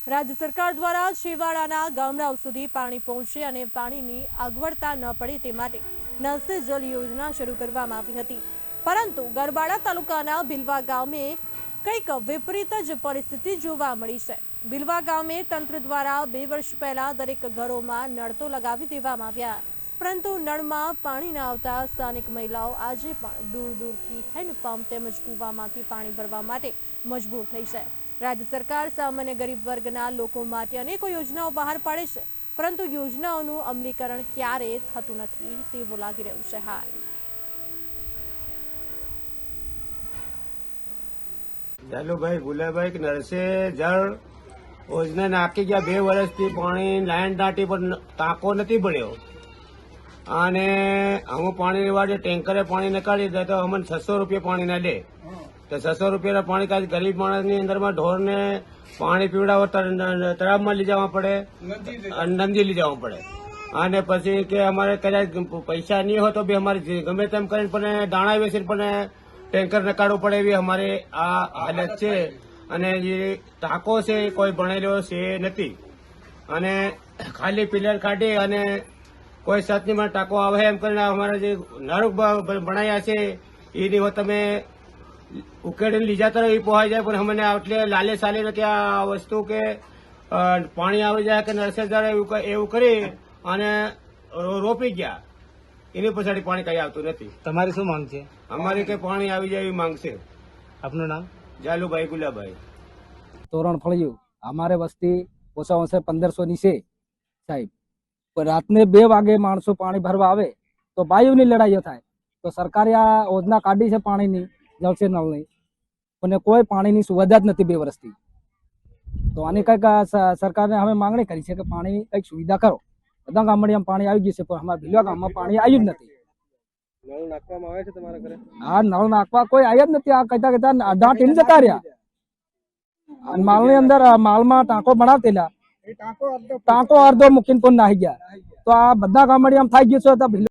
રાજ્ય સરકાર દ્વારા છેવાડાના ગામડાઓ સુધી પાણી પહોંચે અને પાણીની અગવડતા ન પડે તે માટે નલ સે જલ યોજના શરૂ કરવામાં આવી હતી, પરંતુ ગરબાડા તાલુકાના બિલવા ગામે કંઈક વિપરીત જ પરિસ્થિતિ જોવા મળી છે। બિલવા ગામે તંત્ર દ્વારા 2 વર્ષ પહેલા દરેક ઘરોમાં નળ તો લગાવી દેવામાં આવ્યા, પરંતુ નળમાં પાણી ન આવતા સ્થાનિક મહિલાઓ આજે પણ દૂર દૂરથી હેન્ડપંપ તેમજ કૂવામાંથી પાણી ભરવા માટે મજબૂર થઈ છે। રાજ્ય સરકાર સામાન્ય ગરીબ વર્ગના લોકો માટે અનેકો યોજનાઓ બહાર પાડે છે, પરંતુ યોજનાઓનું અમલીકરણ ક્યારેય થતું નથી તેવું લાગી રહ્યું છે। હાલ જાલુભાઈ ગુલાભાઈ નળ સે જળ યોજના નાખી ગયા 2 વર્ષથી પાણી લાઈન દાટી પણ ટાંકો નથી બન્યો અને અમુક પાણી વાળે ટેન્કરે પાણી નકાળી દે તો અમને 600 રૂપિયા પાણી ના દે તો 600 રૂપિયાના પાણી કાંઈ ગરીબ માણસની અંદરમાં ઢોરને પાણી પીવડાવો તળાવમાં લઈ જવા પડે, નંદી લઈ જવા પડે અને પછી કે અમારે કદાચ પૈસા નહીં હોય તો બી અમારે ગમે તેમ કરીને પણ દાણા વેચીને પણ ટેન્કર નકાળવું પડે એવી અમારે આ હાલત છે। અને જે ટાંકો છે કોઈ ભણેલો છે નથી અને ખાલી પિલર કાઢી અને કોઈ સતનીમાં ટાંકો આવે એમ કરીને અમારા જે નળ બનાવ્યા છે એની તમે ઉકેડીને લઈ જતા એ પહોંચાઈ જાય, પણ અમને એટલે લાલે સાલે કે આ વસ્તુ કે પાણી આવી જાય કે નળ સે જળ એવું કરી અને રોપી ગયા, એની પછાડી પાણી કઈ આવતું નથી। તમારી શું માંગ છે? અમારી કે પાણી આવી જાય એવી માંગ છે। આપનું નામ? જાલુભાઈ ગુલાભાઈ। તોરણ ફળિયું અમારે વસ્તી ઓછા ઓછા 1500 ની છે સાહેબ, પણ રાતને 2 વાગે માણસો પાણી ભરવા આવે તો બાયુની લડાઈઓ થાય। તો સરકારે આ યોજના કાઢી છે પાણીની, જળ સે નળની, પણ કોઈ પાણીની સુવિધા જ નથી 2 વર્ષથી। તો આની કંઈક સરકારને અમે માંગણી કરી છે કે પાણી કંઈક સુવિધા કરો। બધા ગામડિયામાં પાણી આવી ગયું છે, પણ અમારા ભીલવા ગામમાં પાણી આવ્યું જ નથી। નળ નાખવામાં આવે છે તમારા ઘરે? આ નળ નાખવા કોઈ આવ્યા જ નથી। આ કહેતા અડધા ટીન જતા રહ્યા। માલની અંદર માલમાં ટાંકો બનાવતેલા, ટાંકો અડધો મૂકીને પણ નાહી ગયા। તો આ બધા ગામડિયામાં થઈ ગયું છે।